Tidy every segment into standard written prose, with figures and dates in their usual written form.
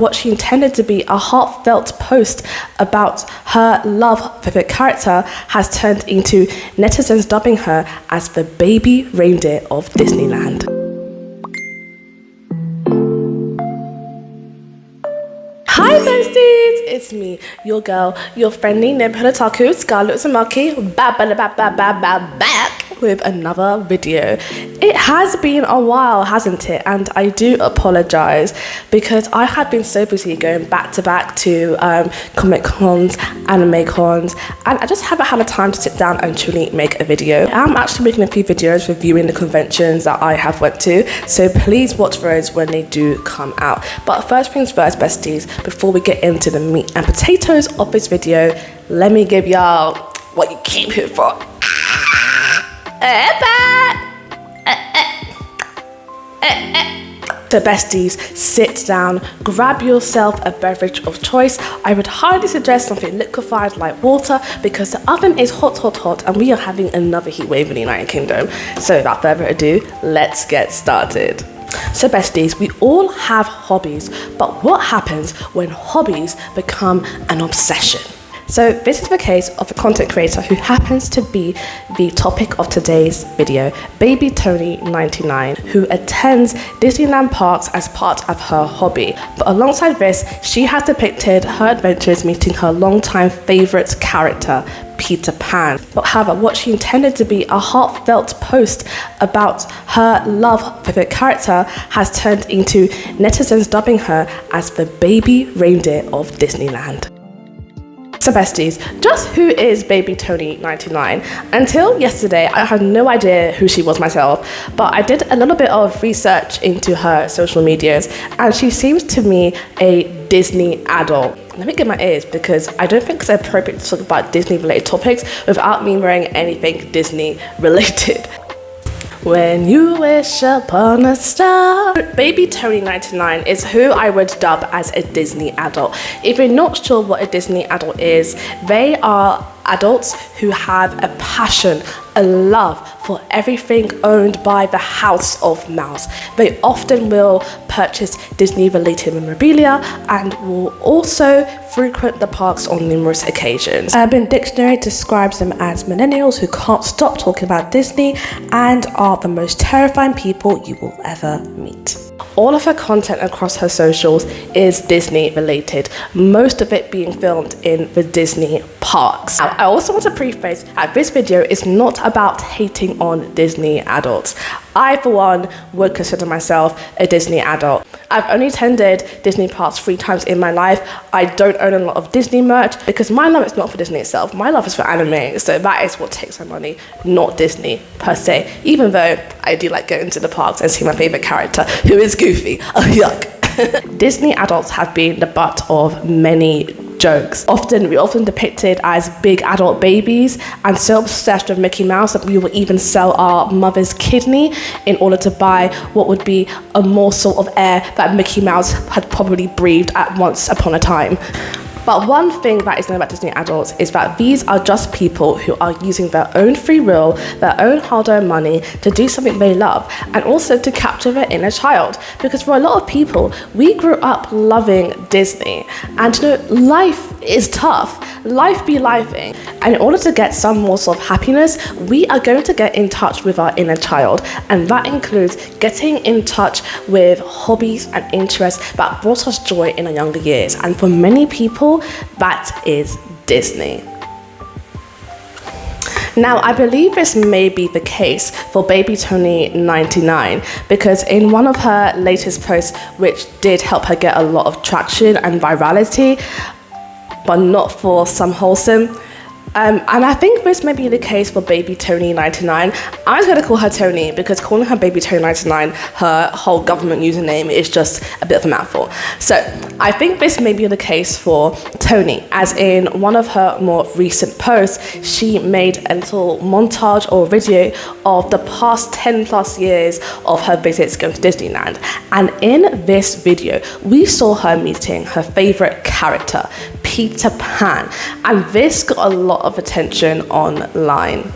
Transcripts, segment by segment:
What she intended to be a heartfelt post about her love for the character has turned into netizens dubbing her as the baby reindeer of Disneyland. Hi besties, it's me, your girl, your friendly neighbourhood otaku, Scarrlet Uzumaki, back with another video. It has been a while, hasn't it? And I do apologise because I have been so busy going back to back to comic cons, anime cons, and I just haven't had the time to sit down and truly make a video. I'm actually making a few videos reviewing the conventions that I have went to, so please watch those when they do come out. But first things first, besties, before we get into the meat and potatoes of this video, let me give y'all what you came here for. So besties, sit down, grab yourself a beverage of choice. I would highly suggest something liquefied like water because the oven is hot and we are having another heat wave in the United Kingdom. So without further ado, let's get started. So besties, we all have hobbies, but what happens when hobbies become an obsession? So this is the case of a content creator who happens to be the topic of today's video, Baby Tony 99, who attends Disneyland parks as part of her hobby. But alongside this, she has depicted her adventures meeting her longtime favourite character, Peter Pan. But however, what she intended to be a heartfelt post about her love for the character has turned into netizens dubbing her as the baby reindeer of Disneyland. So besties, just who is Baby Tony 99? Until yesterday, I had no idea who she was myself, but I did a little bit of research into her social medias, and she seems to me a Disney adult. Let me get my ears because I don't think it's appropriate to talk about Disney related topics without me wearing anything Disney related. When you wish upon a star. Baby Tony 99 is who I would dub as a Disney adult. If you're not sure what a Disney adult is, they are adults who have a passion, a love for everything owned by the House of Mouse. They often will purchase Disney-related memorabilia and will also frequent the parks on numerous occasions. Urban Dictionary describes them as millennials who can't stop talking about Disney and are the most terrifying people you will ever meet. All of her content across her socials is Disney related, most of it being filmed in the Disney parks. Now, I also want to preface that this video is not about hating on Disney adults. I, for one, would consider myself a Disney adult. I've only attended Disney parks 3 times in my life. I don't own a lot of Disney merch because my love is not for Disney itself. My love is for anime, so that is what takes my money, not Disney per se. Even though I do like going to the parks and see my favorite character, who is Goofy. Oh, yuck. Disney adults have been the butt of many jokes. We're often depicted as big adult babies and so obsessed with Mickey Mouse that we will even sell our mother's kidney in order to buy what would be a morsel of air that Mickey Mouse had probably breathed at once upon a time. But one thing that is known about Disney adults is that these are just people who are using their own free will, their own hard-earned money to do something they love and also to capture their inner child. Because for a lot of people, we grew up loving Disney and you know, life is tough. Life be lifing. And in order to get some morsel of happiness, we are going to get in touch with our inner child. And that includes getting in touch with hobbies and interests that brought us joy in our younger years. And for many people, that is Disney. Now, I believe this may be the case for Baby Tony 99 because in one of her latest posts, which did help her get a lot of traction and virality, but not for some wholesome. And I think this may be the case for Baby Tony 99. I'm just going to call her Tony because calling her Baby Tony 99, her whole government username, is just a bit of a mouthful. So I think this may be the case for Tony, as in one of her more recent posts, she made a little montage or video of the past 10 plus years of her visits going to Disneyland. And in this video, we saw her meeting her favorite character, Peter Pan. And this got a lot of attention online.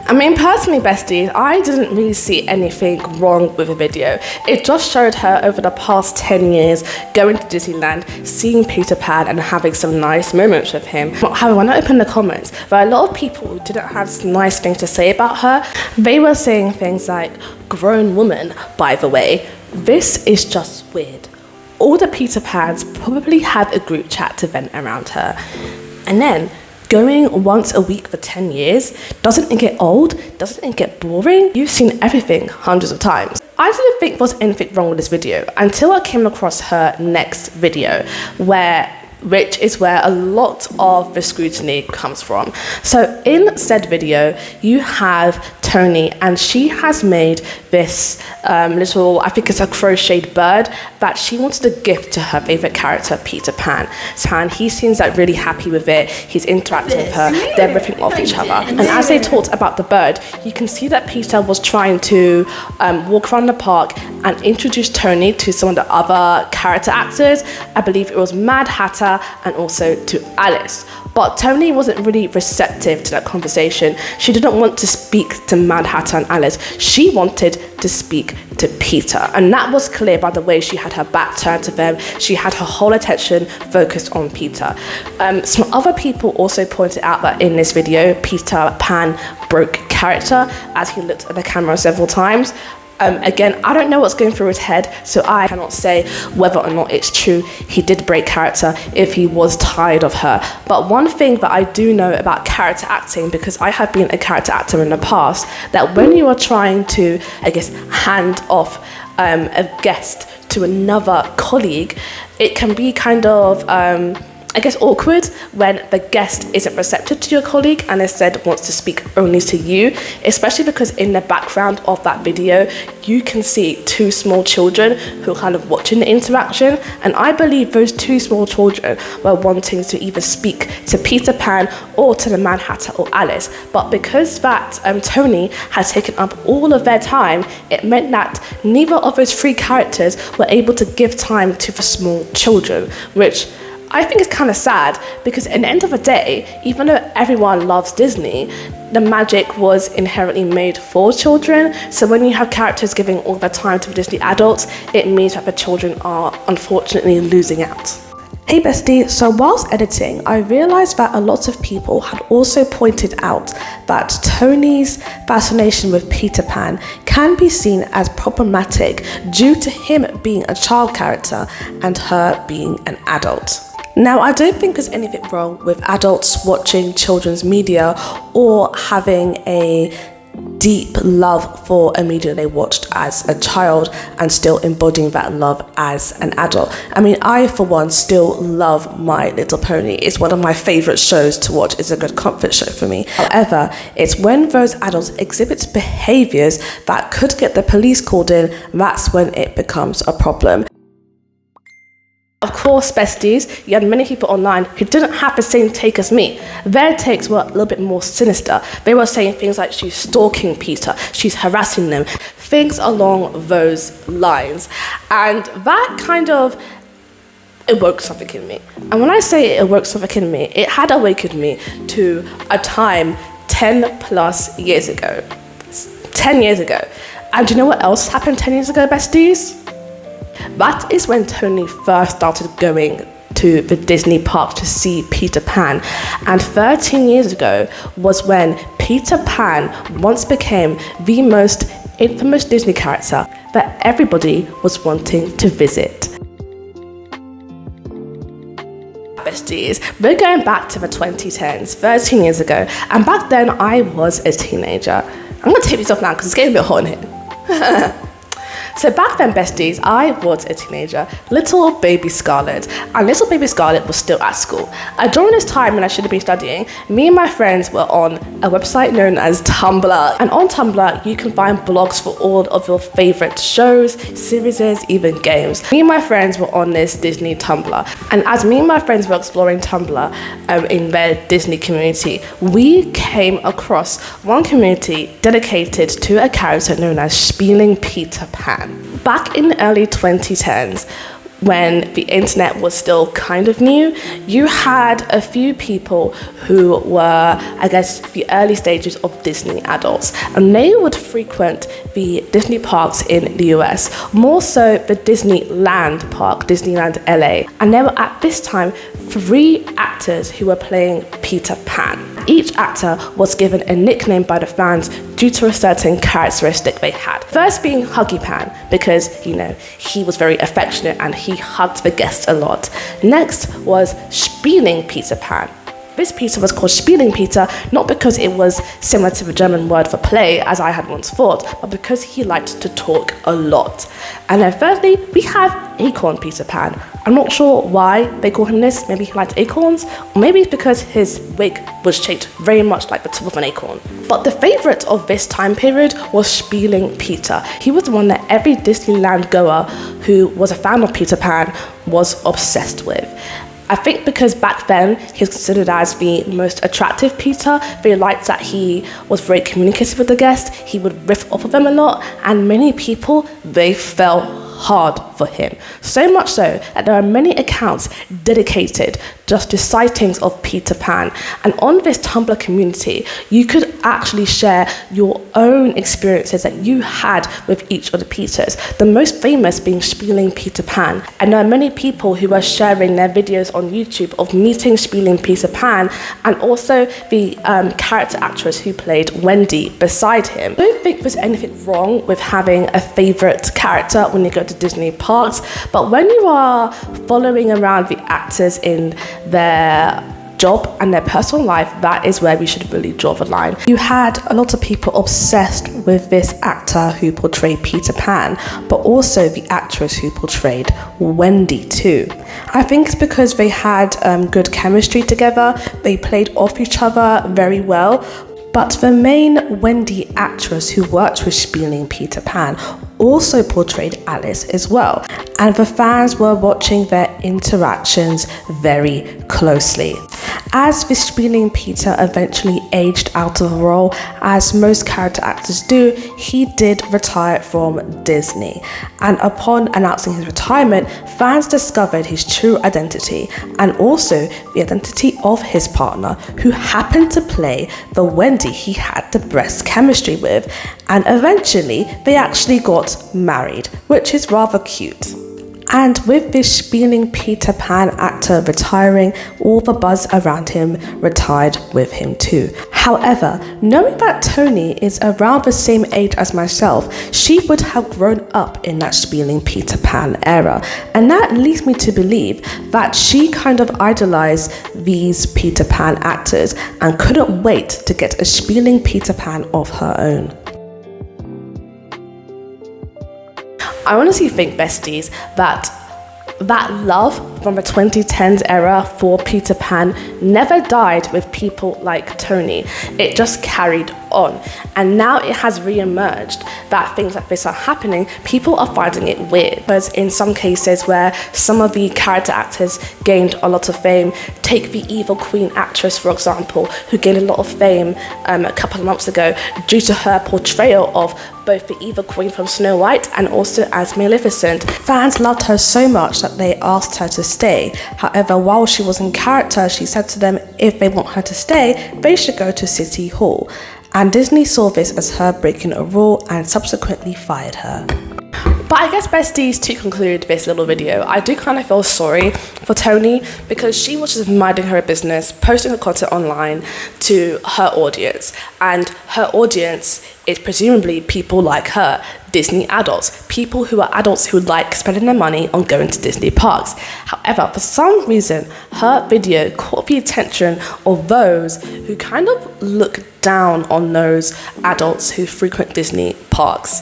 I mean, personally, besties, I didn't really see anything wrong with the video. It just showed her over the past 10 years going to Disneyland, seeing Peter Pan and having some nice moments with him. However, when I opened the comments, there were a lot of people who didn't have nice things to say about her. They were saying things like, grown woman, by the way. This is just weird. All the Peter Pans probably have a group chat to vent around her. And then, going once a week for 10 years, doesn't it get old? Doesn't it get boring? You've seen everything hundreds of times. I didn't think there was anything wrong with this video until I came across her next video, which is where a lot of the scrutiny comes from. So in said video, you have Tony, and she has made this little, I think it's a crocheted bird, that she wanted to gift to her favourite character, Peter Pan. And he seems like really happy with it. He's interacting with her, they're riffing off each other. And as they talked about the bird, you can see that Peter was trying to walk around the park and introduce Tony to some of the other character actors. I believe it was Mad Hatter and also to Alice. But Tony wasn't really receptive to that conversation. She didn't want to speak to Mad Hatter and Alice. She wanted to speak to Peter. And that was clear by the way she had her back turned to them. She had her whole attention focused on Peter. Some other people also pointed out that in this video, Peter Pan broke character as he looked at the camera several times. Again, I don't know what's going through his head, so I cannot say whether or not it's true he did break character if he was tired of her. But one thing that I do know about character acting, because I have been a character actor in the past, that when you are trying to, I guess, hand off a guest to another colleague, it can be kind of I guess awkward when the guest isn't receptive to your colleague and instead wants to speak only to you, especially because in the background of that video you can see two small children who are kind of watching the interaction, and I believe those two small children were wanting to either speak to Peter Pan or to the Mad Hatter or Alice, but because that Tony had taken up all of their time, it meant that neither of those three characters were able to give time to the small children, which I think it's kind of sad, because at the end of the day, even though everyone loves Disney, the magic was inherently made for children. So when you have characters giving all their time to the Disney adults, it means that the children are unfortunately losing out. Hey bestie, so whilst editing, I realised that a lot of people had also pointed out that Tony's fascination with Peter Pan can be seen as problematic due to him being a child character and her being an adult. Now, I don't think there's anything wrong with adults watching children's media or having a deep love for a media they watched as a child and still embodying that love as an adult. I mean, I, for one, still love My Little Pony. It's one of my favourite shows to watch. It's a good comfort show for me. However, it's when those adults exhibit behaviours that could get the police called in, that's when it becomes a problem. Of course, besties, you had many people online who didn't have the same take as me. Their takes were a little bit more sinister. They were saying things like she's stalking Peter, she's harassing them, things along those lines. And that kind of awoke something in me. And when I say it awoke something in me, it had awakened me to a time 10 plus years ago. 10 years ago. And do you know what else happened 10 years ago, besties? That is when Tony first started going to the Disney park to see Peter Pan. And 13 years ago was when Peter Pan once became the most infamous Disney character that everybody was wanting to visit. Besties, we're going back to the 2010s, 13 years ago, and back then I was a teenager. I'm going to take this off now because it's getting a bit hot in here. So back then, besties, I was a teenager, little baby Scarlett, and little baby Scarlett was still at school. During this time when I should have been studying, me and my friends were on a website known as Tumblr. And on Tumblr, you can find blogs for all of your favourite shows, series, even games. Me and my friends were on this Disney Tumblr. And as me and my friends were exploring Tumblr in their Disney community, we came across one community dedicated to a character known as Spieling Peter Pan. Back in the early 2010s, when the internet was still kind of new, you had a few people who were, I guess, the early stages of Disney adults, and they would frequent the Disney parks in the US, more so the Disneyland park, Disneyland LA. And there were at this time 3 actors who were playing Peter Pan. Each actor was given a nickname by the fans due to a certain characteristic they had. First being Huggy Pan, because, you know, he was very affectionate and he hugged the guests a lot. Next was Spieling Peter Pan. This Peter was called Spieling Peter, not because it was similar to the German word for play, as I had once thought, but because he liked to talk a lot. And then thirdly, we have Acorn Peter Pan. I'm not sure why they call him this. Maybe he liked acorns, or maybe it's because his wig was shaped very much like the top of an acorn. But the favourite of this time period was Spieling Peter. He was the one that every Disneyland goer who was a fan of Peter Pan was obsessed with. I think because back then he was considered as the most attractive Peter. They liked that he was very communicative with the guests, he would riff off of them a lot, and many people, they fell hard for him. So much so that there are many accounts dedicated just to sightings of Peter Pan. And on this Tumblr community, you could actually share your own experiences that you had with each of the Peters. The most famous being Spieling Peter Pan. And there are many people who are sharing their videos on YouTube of meeting Spieling Peter Pan, and also the character actress who played Wendy beside him. I don't think there's anything wrong with having a favourite character when you go to Disney parks, but when you are following around the actors in their job and their personal life, that is where we should really draw the line. You had a lot of people obsessed with this actor who portrayed Peter Pan, but also the actress who portrayed Wendy too. I think it's because they had good chemistry together, they played off each other very well. But the main Wendy actress who worked with Spieling Peter Pan also portrayed Alice as well, and the fans were watching their interactions very closely. As the Spieling Peter eventually aged out of the role, as most character actors do, he did retire from Disney. And upon announcing his retirement, fans discovered his true identity, and also the identity of his partner, who happened to play the Wendy he had the best chemistry with, and eventually they actually got married, which is rather cute. And with this Spieling Peter Pan actor retiring, all the buzz around him retired with him too. However, knowing that Tony is around the same age as myself, she would have grown up in that Spieling Peter Pan era. And that leads me to believe that she kind of idolized these Peter Pan actors and couldn't wait to get a Spieling Peter Pan of her own. I honestly think, besties, that love from the 2010s era for Peter Pan never died with people like Tony. It just carried on. And now it has re-emerged that things like this are happening. People are finding it weird. Because in some cases where some of the character actors gained a lot of fame, take the Evil Queen actress, for example, who gained a lot of fame a couple of months ago due to her portrayal of both the Evil Queen from Snow White and also as Maleficent. Fans loved her so much that they asked her to stay. However, while she was in character, she said to them if they want her to stay, they should go to City Hall. And Disney saw this as her breaking a rule and subsequently fired her. But I guess, besties, to conclude this little video, I do kind of feel sorry for Tony because she was just minding her business, posting her content online to her audience. And her audience is presumably people like her, Disney adults, people who are adults who like spending their money on going to Disney parks. However, for some reason, her video caught the attention of those who kind of look down on those adults who frequent Disney parks,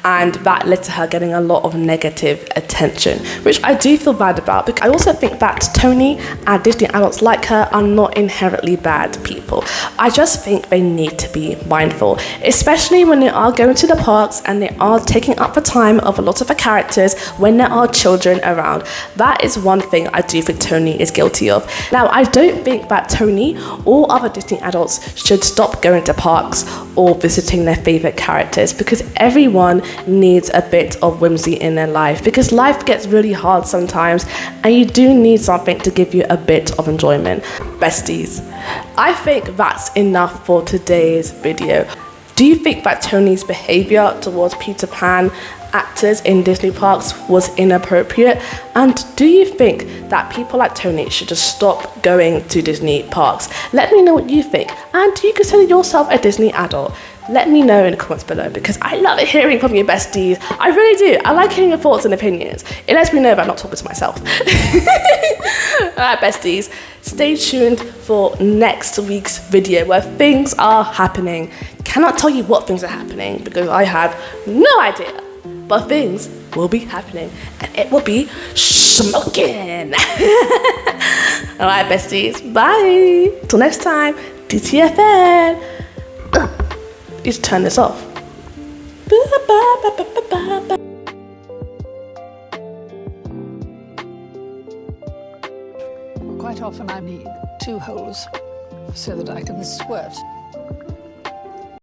and that led to her getting a lot of negative attention, which I do feel bad about, because I also think that Tony and Disney adults like her are not inherently bad people. I just think they need to be mindful, especially when they are going to the parks and they are are taking up the time of a lot of the characters when there are children around. That is one thing I do think Tony is guilty of. Now, I don't think that Tony or other Disney adults should stop going to parks or visiting their favourite characters, because everyone needs a bit of whimsy in their life, because life gets really hard sometimes and you do need something to give you a bit of enjoyment. Besties, I think that's enough for today's video. Do you think that Tony's behaviour towards Peter Pan actors in Disney parks was inappropriate? And do you think that people like Tony should just stop going to Disney parks? Let me know what you think. And do you consider yourself a Disney adult? Let me know in the comments below, because I love hearing from you, besties. I really do. I like hearing your thoughts and opinions. It lets me know that I'm not talking to myself. Alright, besties, stay tuned for next week's video where things are happening. Cannot tell you what things are happening because I have no idea, but things will be happening and it will be smoking. Alright, besties, bye. Till next time, DTFN. You should turn this off. Quite often I need 2 holes so that I can squirt.